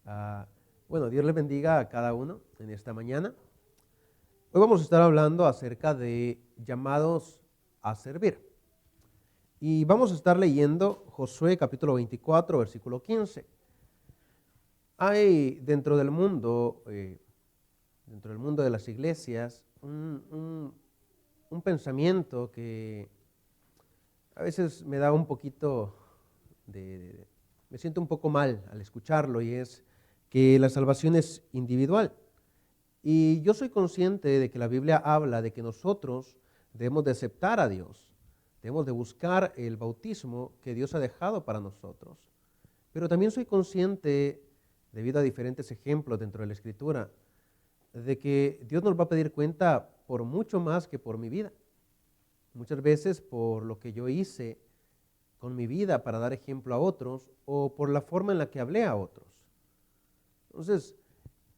Ah, bueno, Dios les bendiga a cada uno en esta mañana. Hoy vamos a estar hablando acerca de llamados a servir. Y vamos a estar leyendo Josué capítulo 24, versículo 15. Hay dentro del mundo de las iglesias, un pensamiento que a veces me da un poquito me siento un poco mal al escucharlo, y es que la salvación es individual. Y yo soy consciente de que la Biblia habla de que nosotros debemos de aceptar a Dios, debemos de buscar el bautismo que Dios ha dejado para nosotros. Pero también soy consciente, debido a diferentes ejemplos dentro de la Escritura, de que Dios nos va a pedir cuenta por mucho más que por mi vida. Muchas veces por lo que yo hice con mi vida para dar ejemplo a otros, o por la forma en la que hablé a otros. Entonces,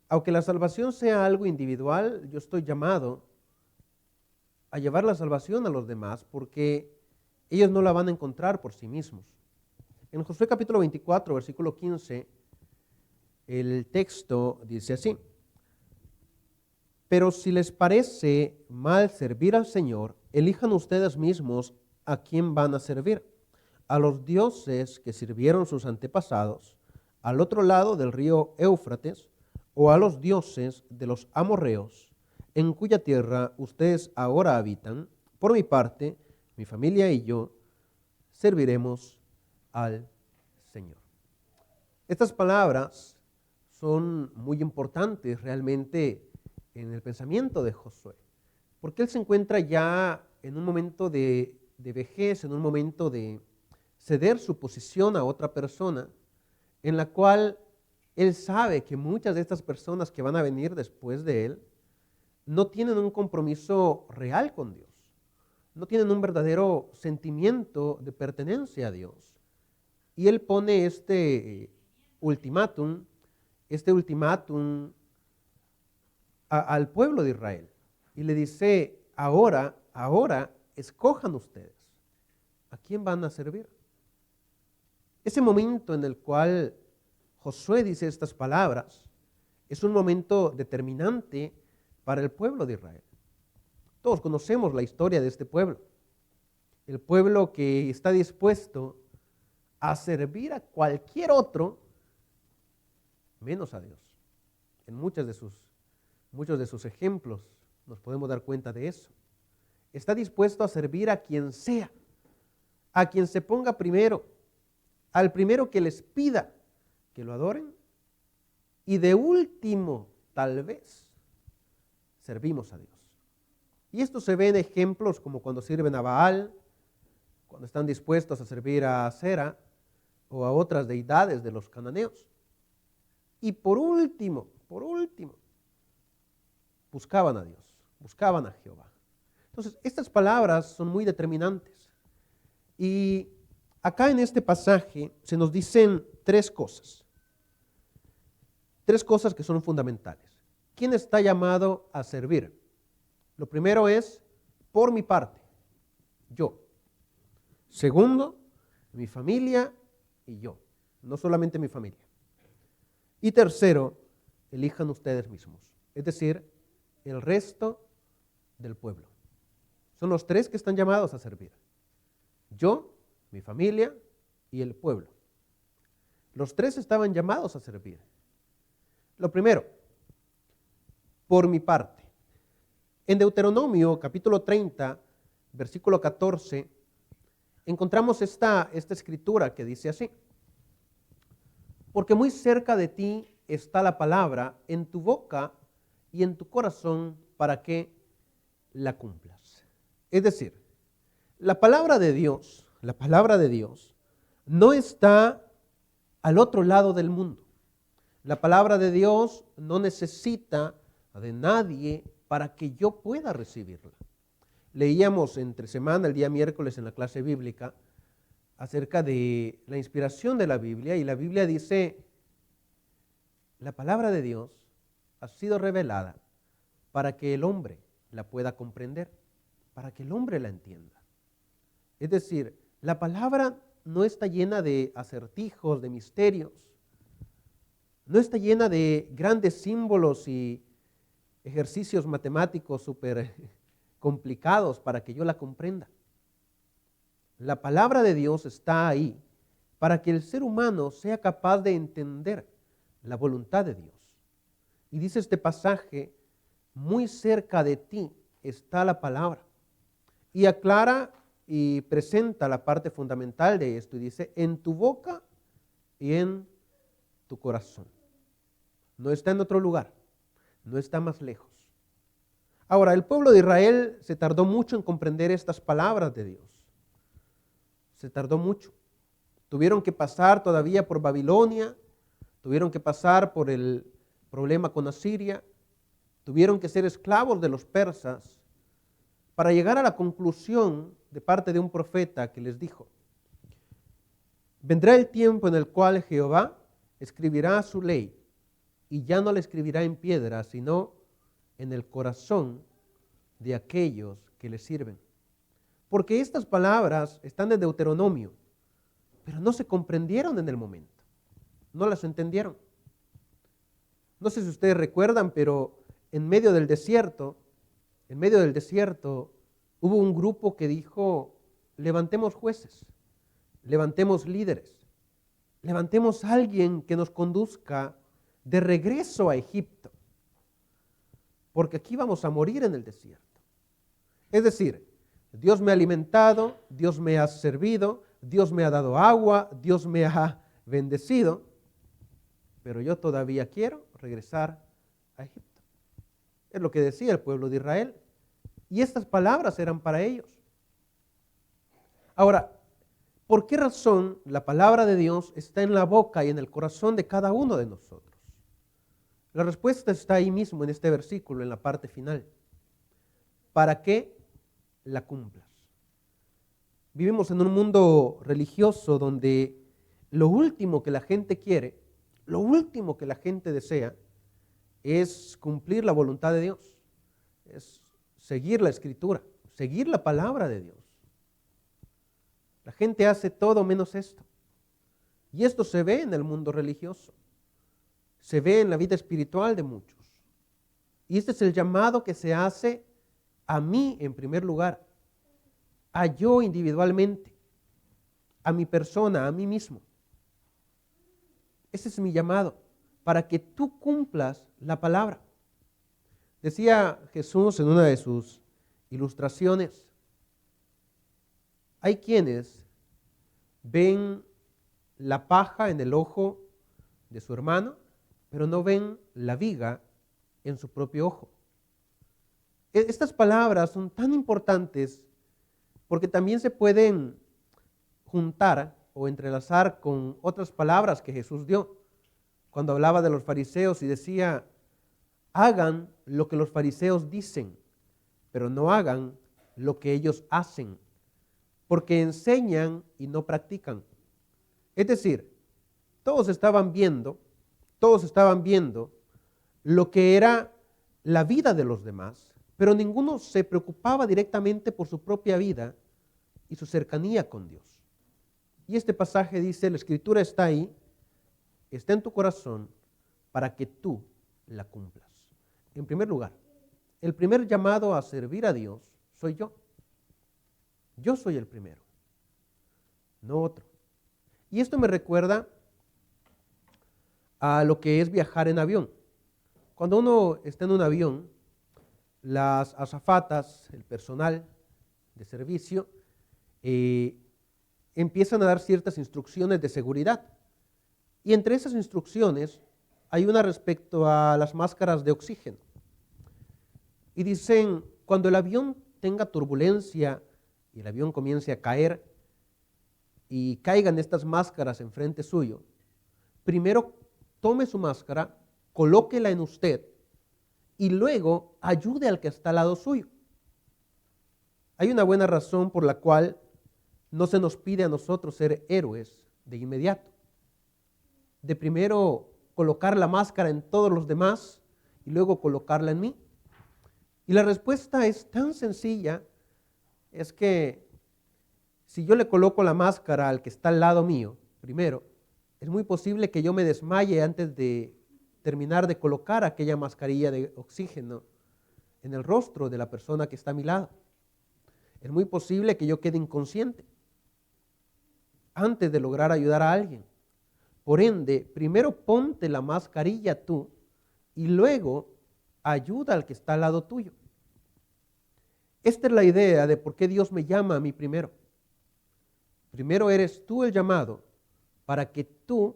aunque la salvación sea algo individual, yo estoy llamado a llevar la salvación a los demás, porque ellos no la van a encontrar por sí mismos. En Josué capítulo 24, versículo 15, el texto dice así: pero si les parece mal servir al Señor, elijan ustedes mismos a quién van a servir: a los dioses que sirvieron sus antepasados al otro lado del río Éufrates, o a los dioses de los amorreos, en cuya tierra ustedes ahora habitan. Por mi parte, mi familia y yo serviremos al Señor. Estas palabras son muy importantes realmente en el pensamiento de Josué, porque él se encuentra ya en un momento de vejez, en un momento de ceder su posición a otra persona, en la cual él sabe que muchas de estas personas que van a venir después de él no tienen un compromiso real con Dios, no tienen un verdadero sentimiento de pertenencia a Dios. Y él pone este ultimátum al pueblo de Israel, y le dice: ahora escojan ustedes a quién van a servir. Ese momento en el cual Josué dice estas palabras es un momento determinante para el pueblo de Israel. Todos conocemos la historia de este pueblo, el pueblo que está dispuesto a servir a cualquier otro menos a Dios. En muchos de sus ejemplos nos podemos dar cuenta de eso. Está dispuesto a servir a quien sea, a quien se ponga primero, al primero que les pida que lo adoren, y de último, tal vez, servimos a Dios. Y esto se ve en ejemplos como cuando sirven a Baal, cuando están dispuestos a servir a Asera o a otras deidades de los cananeos. Y por último, buscaban a Dios, buscaban a Jehová. Entonces, estas palabras son muy determinantes. Y acá en este pasaje se nos dicen tres cosas que son fundamentales. ¿Quién está llamado a servir? Lo primero es: por mi parte, yo. Segundo, mi familia y yo. No solamente mi familia. Y tercero, elijan ustedes mismos, es decir, el resto del pueblo. Son los tres que están llamados a servir: yo, mi familia y el pueblo. Los tres estaban llamados a servir. Lo primero, por mi parte. En Deuteronomio capítulo 30, versículo 14, encontramos esta escritura que dice así: porque muy cerca de ti está la palabra, en tu boca y en tu corazón, para que la cumplas. Es decir, la palabra de Dios no está al otro lado del mundo. La palabra de Dios no necesita de nadie para que yo pueda recibirla. Leíamos entre semana, el día miércoles en la clase bíblica, acerca de la inspiración de la Biblia, y la Biblia dice: la palabra de Dios ha sido revelada para que el hombre la pueda comprender, para que el hombre la entienda. Es decir, la palabra no está llena de acertijos, de misterios. No está llena de grandes símbolos y ejercicios matemáticos súper complicados para que yo la comprenda. La palabra de Dios está ahí para que el ser humano sea capaz de entender la voluntad de Dios. Y dice este pasaje, muy cerca de ti está la palabra. Y aclara y presenta la parte fundamental de esto y dice, en tu boca y en tu corazón. No está en otro lugar, no está más lejos. Ahora, el pueblo de Israel se tardó mucho en comprender estas palabras de Dios. Se tardó mucho. Tuvieron que pasar todavía por Babilonia, tuvieron que pasar por el problema con Asiria, tuvieron que ser esclavos de los persas para llegar a la conclusión de parte de un profeta que les dijo, vendrá el tiempo en el cual Jehová escribirá su ley y ya no la escribirá en piedra, sino en el corazón de aquellos que le sirven. Porque estas palabras están en Deuteronomio, pero no se comprendieron en el momento, no las entendieron. No sé si ustedes recuerdan, pero en medio del desierto, hubo un grupo que dijo, levantemos jueces, levantemos líderes, levantemos a alguien que nos conduzca de regreso a Egipto, porque aquí vamos a morir en el desierto. Es decir, Dios me ha alimentado, Dios me ha servido, Dios me ha dado agua, Dios me ha bendecido, pero yo todavía quiero regresar a Egipto. Es lo que decía el pueblo de Israel. Y estas palabras eran para ellos. Ahora, ¿por qué razón la palabra de Dios está en la boca y en el corazón de cada uno de nosotros? La respuesta está ahí mismo en este versículo, en la parte final. Para que la cumplas. Vivimos en un mundo religioso donde lo último que la gente quiere, lo último que la gente desea, es cumplir la voluntad de Dios, es seguir la Escritura, seguir la palabra de Dios. La gente hace todo menos esto. Y esto se ve en el mundo religioso, se ve en la vida espiritual de muchos. Y este es el llamado que se hace a mí en primer lugar, a yo individualmente, a mi persona, a mí mismo. Ese es mi llamado, para que tú cumplas la palabra. Decía Jesús en una de sus ilustraciones, hay quienes ven la paja en el ojo de su hermano, pero no ven la viga en su propio ojo. Estas palabras son tan importantes porque también se pueden juntar o entrelazar con otras palabras que Jesús dio. Cuando hablaba de los fariseos y decía, hagan lo que los fariseos dicen, pero no hagan lo que ellos hacen, porque enseñan y no practican. Es decir, todos estaban viendo lo que era la vida de los demás, pero ninguno se preocupaba directamente por su propia vida y su cercanía con Dios. Y este pasaje dice, la Escritura está ahí, está en tu corazón para que tú la cumplas. En primer lugar, el primer llamado a servir a Dios soy yo. Yo soy el primero, no otro. Y esto me recuerda a lo que es viajar en avión. Cuando uno está en un avión, las azafatas, el personal de servicio, empiezan a dar ciertas instrucciones de seguridad. Y entre esas instrucciones hay una respecto a las máscaras de oxígeno. Y dicen, cuando el avión tenga turbulencia y el avión comience a caer y caigan estas máscaras enfrente suyo, primero tome su máscara, colóquela en usted y luego ayude al que está al lado suyo. Hay una buena razón por la cual no se nos pide a nosotros ser héroes de inmediato. De primero colocar la máscara en todos los demás y luego colocarla en mí. Y la respuesta es tan sencilla, es que si yo le coloco la máscara al que está al lado mío, primero, es muy posible que yo me desmaye antes de terminar de colocar aquella mascarilla de oxígeno en el rostro de la persona que está a mi lado. Es muy posible que yo quede inconsciente antes de lograr ayudar a alguien. Por ende, primero ponte la mascarilla tú y luego ayuda al que está al lado tuyo. Esta es la idea de por qué Dios me llama a mí primero. Primero eres tú el llamado para que tú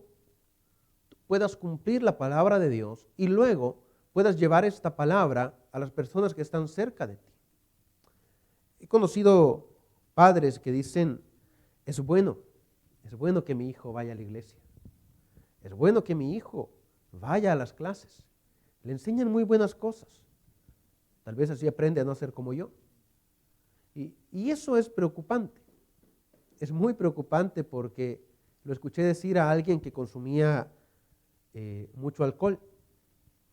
puedas cumplir la palabra de Dios y luego puedas llevar esta palabra a las personas que están cerca de ti. He conocido padres que dicen, es bueno que mi hijo vaya a la iglesia. Es bueno que mi hijo vaya a las clases. Le enseñan muy buenas cosas. Tal vez así aprende a no ser como yo. Y eso es preocupante. Es muy preocupante porque lo escuché decir a alguien que consumía mucho alcohol.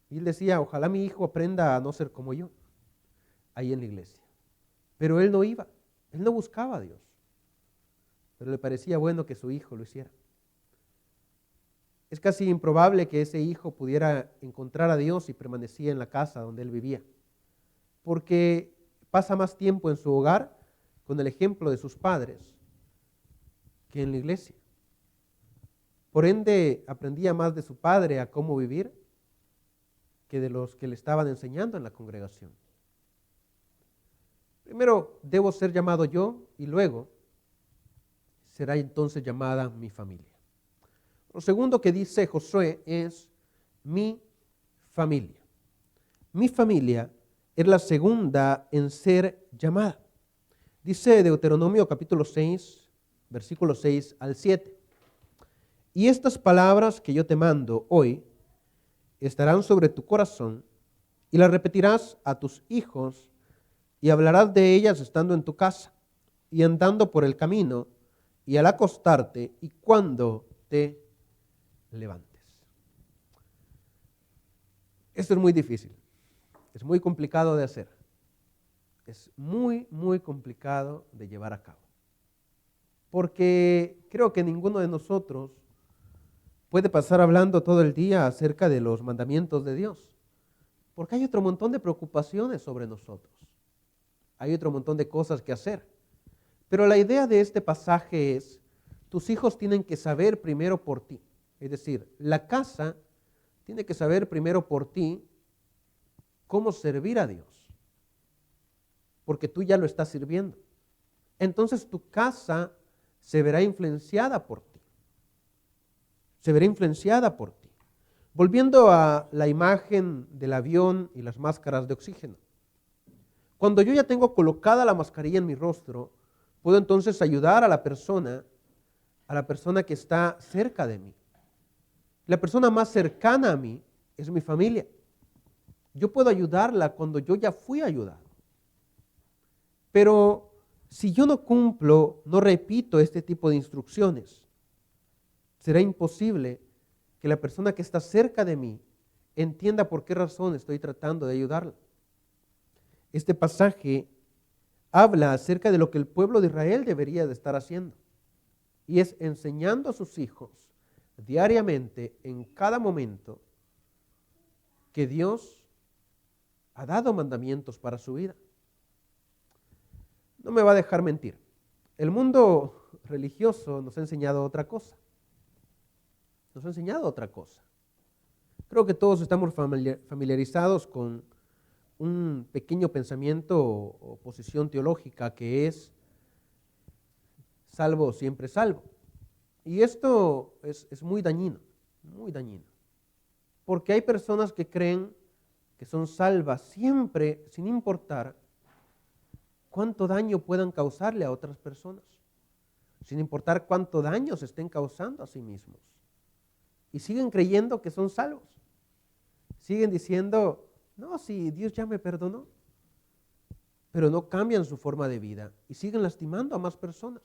Y él decía, ojalá mi hijo aprenda a no ser como yo, ahí en la iglesia. Pero él no iba, él no buscaba a Dios. Pero le parecía bueno que su hijo lo hiciera. Es casi improbable que ese hijo pudiera encontrar a Dios y permanecía en la casa donde él vivía. Porque pasa más tiempo en su hogar con el ejemplo de sus padres que en la iglesia. Por ende, aprendía más de su padre a cómo vivir que de los que le estaban enseñando en la congregación. Primero debo ser llamado yo y luego será entonces llamada mi familia. Lo segundo que dice Josué es mi familia. Mi familia es la segunda en ser llamada. Dice Deuteronomio capítulo 6, versículos 6 al 7. Y estas palabras que yo te mando hoy estarán sobre tu corazón y las repetirás a tus hijos y hablarás de ellas estando en tu casa y andando por el camino y al acostarte y cuando te levantes. Esto es muy difícil, es muy complicado de hacer, es muy, muy complicado de llevar a cabo. Porque creo que ninguno de nosotros puede pasar hablando todo el día acerca de los mandamientos de Dios, porque hay otro montón de preocupaciones sobre nosotros, hay otro montón de cosas que hacer. Pero la idea de este pasaje es, tus hijos tienen que saber primero por ti. Es decir, la casa tiene que saber primero por ti cómo servir a Dios, porque tú ya lo estás sirviendo. Entonces tu casa se verá influenciada por ti. Se verá influenciada por ti. Volviendo a la imagen del avión y las máscaras de oxígeno. Cuando yo ya tengo colocada la mascarilla en mi rostro, puedo entonces ayudar a la persona que está cerca de mí. La persona más cercana a mí es mi familia. Yo puedo ayudarla cuando yo ya fui ayudado. Pero si yo no cumplo, no repito este tipo de instrucciones, será imposible que la persona que está cerca de mí entienda por qué razón estoy tratando de ayudarla. Este pasaje habla acerca de lo que el pueblo de Israel debería de estar haciendo, y es enseñando a sus hijos diariamente, en cada momento, que Dios ha dado mandamientos para su vida. No me va a dejar mentir. El mundo religioso nos ha enseñado otra cosa. Nos ha enseñado otra cosa. Creo que todos estamos familiarizados con un pequeño pensamiento o posición teológica que es salvo, siempre salvo. Y esto es muy dañino, porque hay personas que creen que son salvas siempre, sin importar cuánto daño puedan causarle a otras personas, sin importar cuánto daño se estén causando a sí mismos. Y siguen creyendo que son salvos. Siguen diciendo, no, si Dios ya me perdonó. Pero no cambian su forma de vida y siguen lastimando a más personas.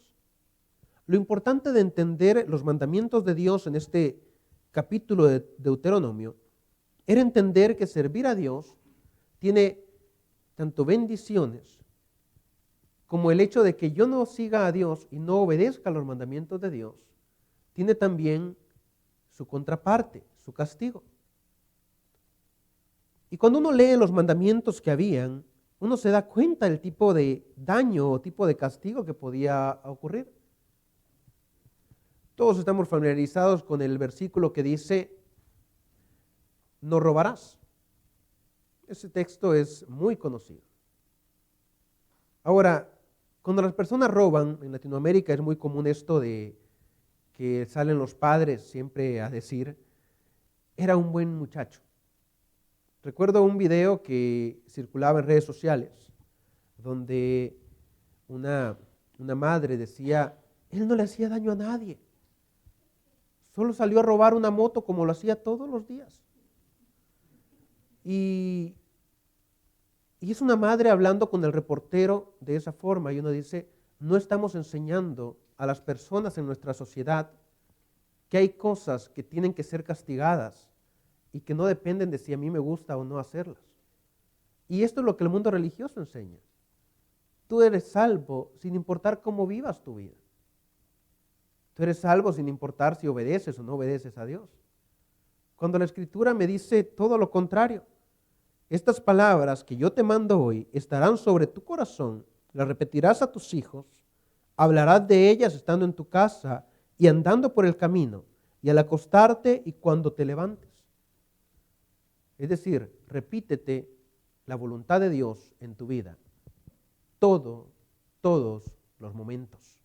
Lo importante de entender los mandamientos de Dios en este capítulo de Deuteronomio era entender que servir a Dios tiene tanto bendiciones como el hecho de que yo no siga a Dios y no obedezca los mandamientos de Dios, tiene también su contraparte, su castigo. Y cuando uno lee los mandamientos que habían, uno se da cuenta del tipo de daño o tipo de castigo que podía ocurrir. Todos estamos familiarizados con el versículo que dice, no robarás. Ese texto es muy conocido. Ahora, cuando las personas roban, en Latinoamérica es muy común esto de que salen los padres siempre a decir, era un buen muchacho. Recuerdo un video que circulaba en redes sociales, donde una madre decía, él no le hacía daño a nadie, solo salió a robar una moto como lo hacía todos los días. Y es una madre hablando con el reportero de esa forma, y uno dice, no estamos enseñando a las personas en nuestra sociedad que hay cosas que tienen que ser castigadas y que no dependen de si a mí me gusta o no hacerlas. Y esto es lo que el mundo religioso enseña. Tú eres salvo sin importar cómo vivas tu vida. Tú eres salvo sin importar si obedeces o no obedeces a Dios. Cuando la Escritura me dice todo lo contrario, estas palabras que yo te mando hoy estarán sobre tu corazón, las repetirás a tus hijos, hablarás de ellas estando en tu casa y andando por el camino, y al acostarte y cuando te levantes. Es decir, repítete la voluntad de Dios en tu vida, todos los momentos.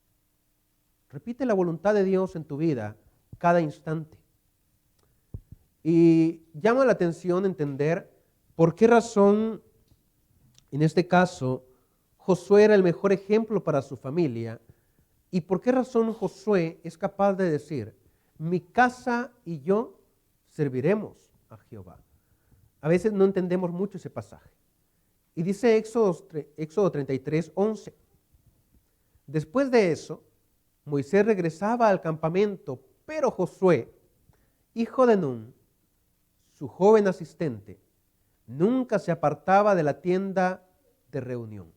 Repite la voluntad de Dios en tu vida cada instante. Y llama la atención entender por qué razón, en este caso, Josué era el mejor ejemplo para su familia y por qué razón Josué es capaz de decir, mi casa y yo serviremos a Jehová. A veces no entendemos mucho ese pasaje. Y dice Éxodo 33, 11. Después de eso, Moisés regresaba al campamento, pero Josué, hijo de Nun, su joven asistente, nunca se apartaba de la tienda de reunión.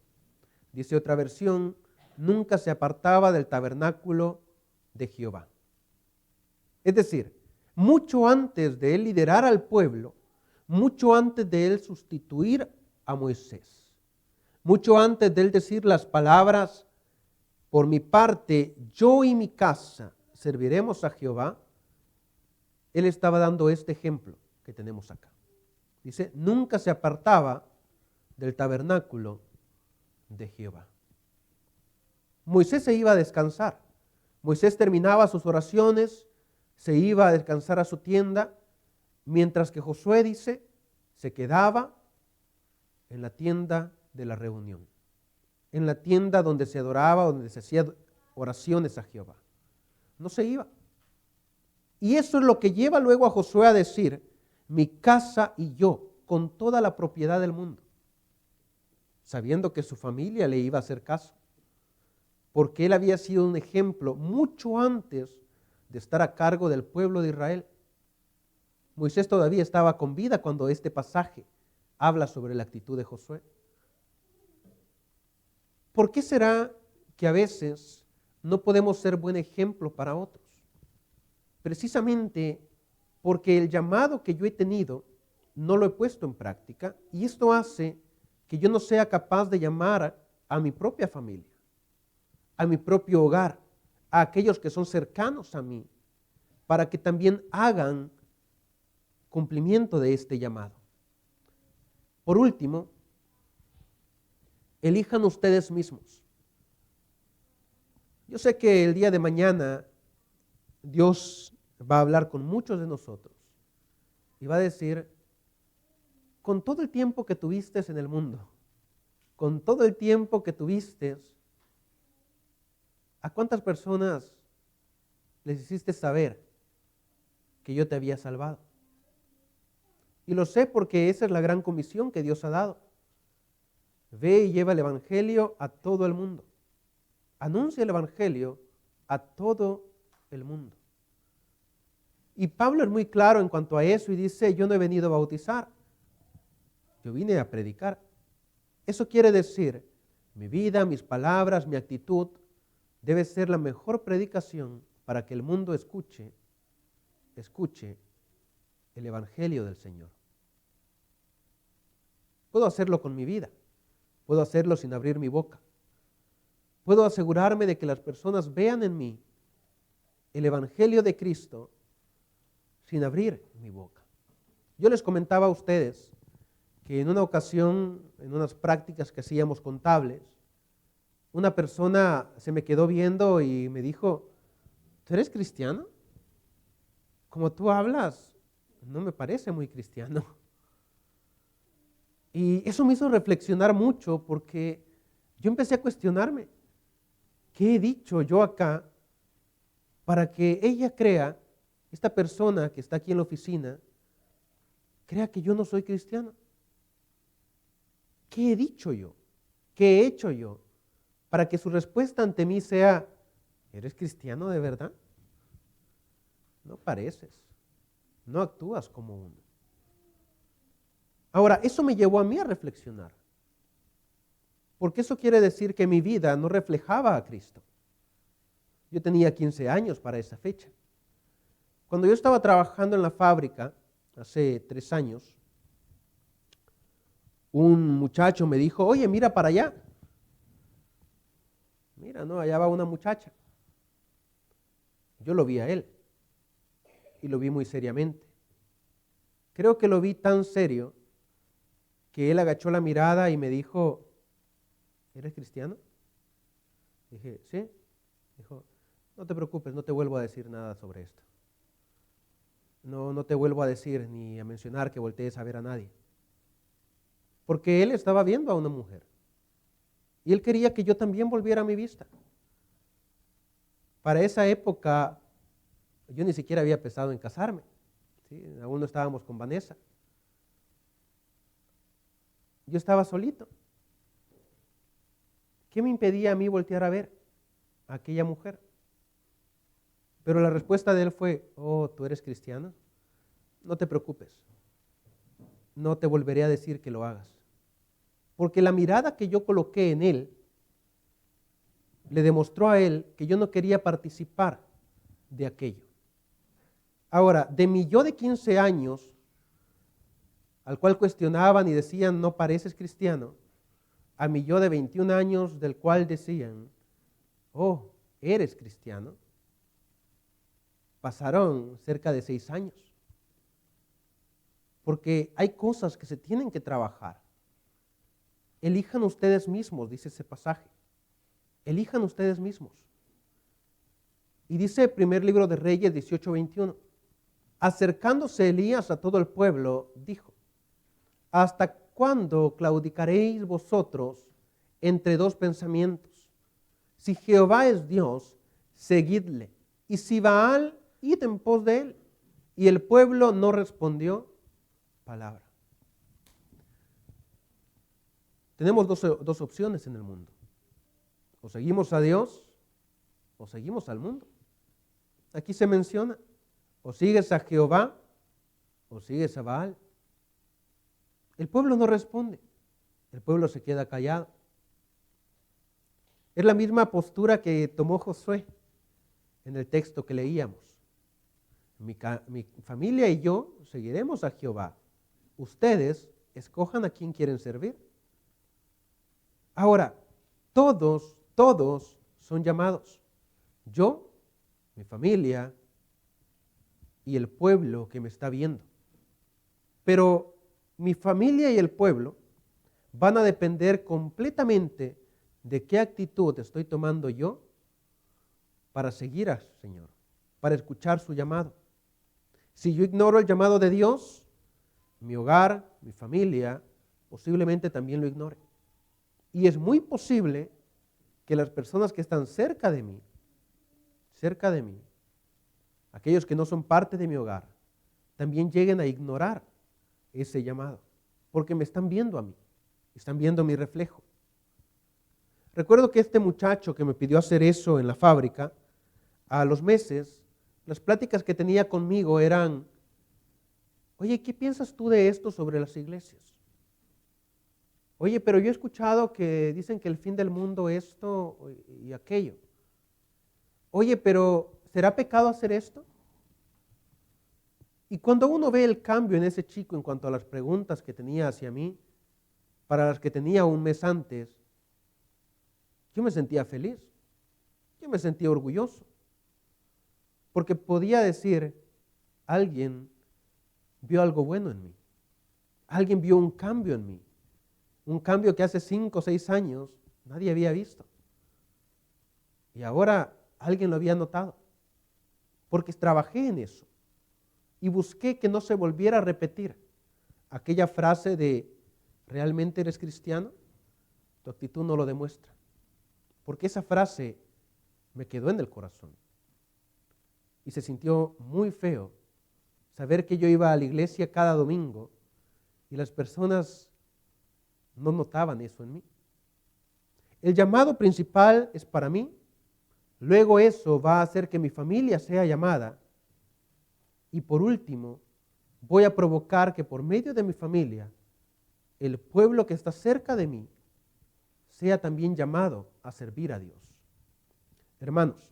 Dice otra versión, nunca se apartaba del tabernáculo de Jehová. Es decir, mucho antes de él liderar al pueblo, mucho antes de él sustituir a Moisés, mucho antes de él decir las palabras, por mi parte, yo y mi casa serviremos a Jehová, él estaba dando este ejemplo que tenemos acá. Dice, nunca se apartaba del tabernáculo de Jehová. Moisés se iba a descansar. Moisés terminaba sus oraciones, se iba a descansar a su tienda, mientras que Josué, dice, se quedaba en la tienda de la reunión, en la tienda donde se adoraba, donde se hacían oraciones a Jehová. No se iba. Y eso es lo que lleva luego a Josué a decir, mi casa y yo, con toda la propiedad del mundo, sabiendo que su familia le iba a hacer caso, porque él había sido un ejemplo mucho antes de estar a cargo del pueblo de Israel. Moisés todavía estaba con vida cuando este pasaje habla sobre la actitud de Josué. ¿Por qué será que a veces no podemos ser buen ejemplo para otros? Precisamente porque el llamado que yo he tenido no lo he puesto en práctica y esto hace que yo no sea capaz de llamar a mi propia familia, a mi propio hogar, a aquellos que son cercanos a mí, para que también hagan cumplimiento de este llamado. Por último, elijan ustedes mismos. Yo sé que el día de mañana Dios va a hablar con muchos de nosotros y va a decir, con todo el tiempo que tuviste en el mundo, con todo el tiempo que tuviste, ¿a cuántas personas les hiciste saber que yo te había salvado? Y lo sé porque esa es la gran comisión que Dios ha dado. Ve y lleva el Evangelio a todo el mundo. Anuncia el Evangelio a todo el mundo. Y Pablo es muy claro en cuanto a eso y dice, yo no he venido a bautizar, yo vine a predicar. Eso quiere decir, mi vida, mis palabras, mi actitud debe ser la mejor predicación para que el mundo escuche el Evangelio del Señor. Puedo hacerlo con mi vida. Puedo hacerlo sin abrir mi boca. Puedo asegurarme de que las personas vean en mí el Evangelio de Cristo sin abrir mi boca. Yo les comentaba a ustedes que en una ocasión, en unas prácticas que hacíamos contables, una persona se me quedó viendo y me dijo, ¿tú eres cristiano? Como tú hablas, no me parece muy cristiano. Y eso me hizo reflexionar mucho porque yo empecé a cuestionarme, ¿qué he dicho yo acá para que ella crea, esta persona que está aquí en la oficina, crea que yo no soy cristiano? ¿Qué he dicho yo? ¿Qué he hecho yo para que su respuesta ante mí sea, ¿eres cristiano de verdad? No pareces, no actúas como uno. Ahora, eso me llevó a mí a reflexionar, porque eso quiere decir que mi vida no reflejaba a Cristo. Yo tenía 15 años para esa fecha. Cuando yo estaba trabajando en la fábrica, hace 3 años, un muchacho me dijo, oye, mira para allá. Mira, no, allá va una muchacha. Yo lo vi a él y lo vi muy seriamente. Creo que lo vi tan serio que él agachó la mirada y me dijo, ¿eres cristiano? Dije, sí. Dijo, no te preocupes, no te vuelvo a decir nada sobre esto. No te vuelvo a decir ni a mencionar que voltees a ver a nadie. Porque él estaba viendo a una mujer. Y él quería que yo también volviera mi vista. Para esa época, yo ni siquiera había pensado en casarme. ¿Sí? Aún no estábamos con Vanessa. Yo estaba solito. ¿Qué me impedía a mí voltear a ver a aquella mujer? Pero la respuesta de él fue, oh, ¿tú eres cristiano? No te preocupes. No te volveré a decir que lo hagas. Porque la mirada que yo coloqué en él le demostró a él que yo no quería participar de aquello. Ahora, de mi yo de 15 años, al cual cuestionaban y decían, no pareces cristiano, a mi yo de 21 años, del cual decían, oh, eres cristiano, pasaron cerca de 6 años. Porque hay cosas que se tienen que trabajar. Elijan ustedes mismos, dice ese pasaje. Elijan ustedes mismos. Y dice el primer libro de Reyes 18:21. Acercándose Elías a todo el pueblo, dijo, ¿hasta cuándo claudicaréis vosotros entre dos pensamientos? Si Jehová es Dios, seguidle. Y si Baal, id en pos de él. Y el pueblo no respondió palabra. Tenemos dos opciones en el mundo. O seguimos a Dios o seguimos al mundo. Aquí se menciona, o sigues a Jehová o sigues a Baal. El pueblo no responde, el pueblo se queda callado. Es la misma postura que tomó Josué en el texto que leíamos. Mi familia y yo seguiremos a Jehová. Ustedes escojan a quién quieren servir. Ahora, todos son llamados. Yo, mi familia y el pueblo que me está viendo. Pero mi familia y el pueblo van a depender completamente de qué actitud estoy tomando yo para seguir al Señor, para escuchar su llamado. Si yo ignoro el llamado de Dios, mi hogar, mi familia, posiblemente también lo ignore. Y es muy posible que las personas que están cerca de mí, aquellos que no son parte de mi hogar, también lleguen a ignorar ese llamado, porque me están viendo a mí, están viendo mi reflejo. Recuerdo que este muchacho que me pidió hacer eso en la fábrica, a los meses, las pláticas que tenía conmigo eran, oye, ¿qué piensas tú de esto sobre las iglesias? Oye, pero yo he escuchado que dicen que el fin del mundo esto y aquello. Oye, pero ¿será pecado hacer esto? Y cuando uno ve el cambio en ese chico en cuanto a las preguntas que tenía hacia mí, para las que tenía un mes antes, yo me sentía feliz, yo me sentía orgulloso, porque podía decir, alguien vio algo bueno en mí, alguien vio un cambio en mí, un cambio que hace 5 o 6 años nadie había visto. Y ahora alguien lo había notado, porque trabajé en eso y busqué que no se volviera a repetir aquella frase de ¿realmente eres cristiano? Tu actitud no lo demuestra. Porque esa frase me quedó en el corazón. Y se sintió muy feo saber que yo iba a la iglesia cada domingo y las personas no notaban eso en mí. El llamado principal es para mí. Luego eso va a hacer que mi familia sea llamada. Y por último, voy a provocar que por medio de mi familia, el pueblo que está cerca de mí sea también llamado a servir a Dios. Hermanos,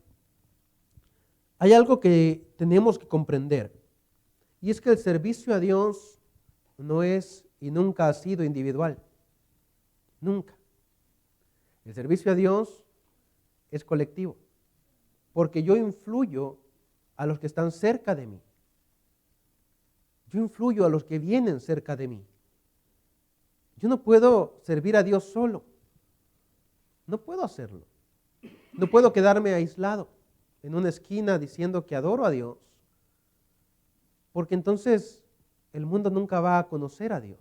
hay algo que tenemos que comprender, y es que el servicio a Dios no es y nunca ha sido individual. Nunca. El servicio a Dios es colectivo, porque yo influyo a los que están cerca de mí. Yo influyo a los que vienen cerca de mí. Yo no puedo servir a Dios solo. No puedo hacerlo. No puedo quedarme aislado en una esquina diciendo que adoro a Dios, porque entonces el mundo nunca va a conocer a Dios.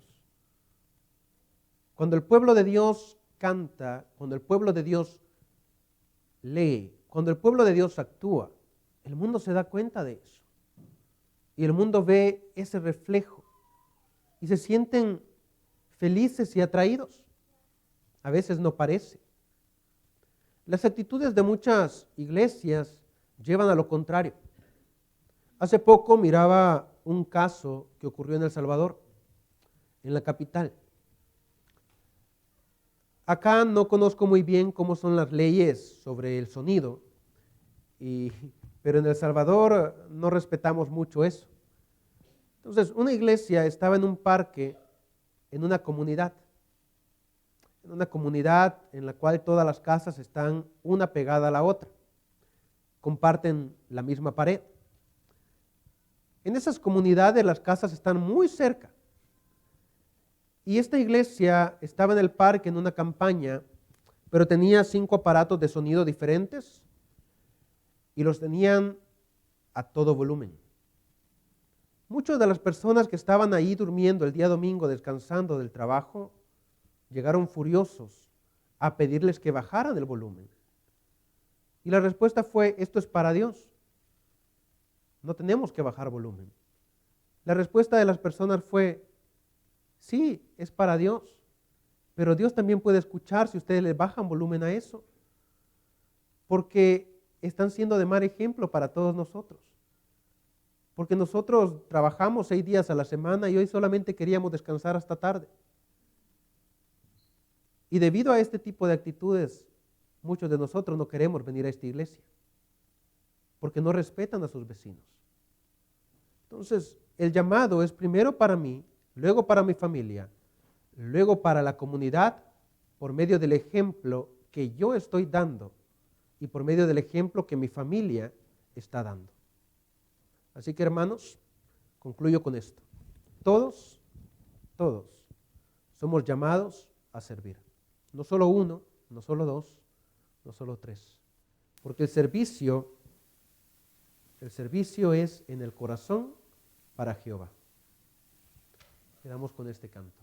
Cuando el pueblo de Dios canta, cuando el pueblo de Dios lee, cuando el pueblo de Dios actúa, el mundo se da cuenta de eso. Y el mundo ve ese reflejo y se sienten felices y atraídos. A veces no parece. Las actitudes de muchas iglesias llevan a lo contrario. Hace poco miraba un caso que ocurrió en El Salvador, en la capital. Acá no conozco muy bien cómo son las leyes sobre el sonido, pero en El Salvador no respetamos mucho eso. Entonces, una iglesia estaba en un parque, en una comunidad en la cual todas las casas están una pegada a la otra, comparten la misma pared. En esas comunidades las casas están muy cerca. Y esta iglesia estaba en el parque en una campaña, pero tenía 5 aparatos de sonido diferentes y los tenían a todo volumen. Muchas de las personas que estaban ahí durmiendo el día domingo, descansando del trabajo, llegaron furiosos a pedirles que bajaran el volumen. Y la respuesta fue, esto es para Dios. No tenemos que bajar volumen. La respuesta de las personas fue, sí, es para Dios, pero Dios también puede escuchar si ustedes le bajan volumen a eso, porque están siendo de mal ejemplo para todos nosotros. Porque nosotros trabajamos 6 días a la semana y hoy solamente queríamos descansar hasta tarde. Y debido a este tipo de actitudes, muchos de nosotros no queremos venir a esta iglesia, porque no respetan a sus vecinos. Entonces, el llamado es primero para mí, luego para mi familia, luego para la comunidad, por medio del ejemplo que yo estoy dando y por medio del ejemplo que mi familia está dando. Así que, hermanos, concluyo con esto. Todos somos llamados a servir. No solo uno, no solo 2, no solo 3. Porque el servicio es en el corazón para Jehová. Quedamos con este canto.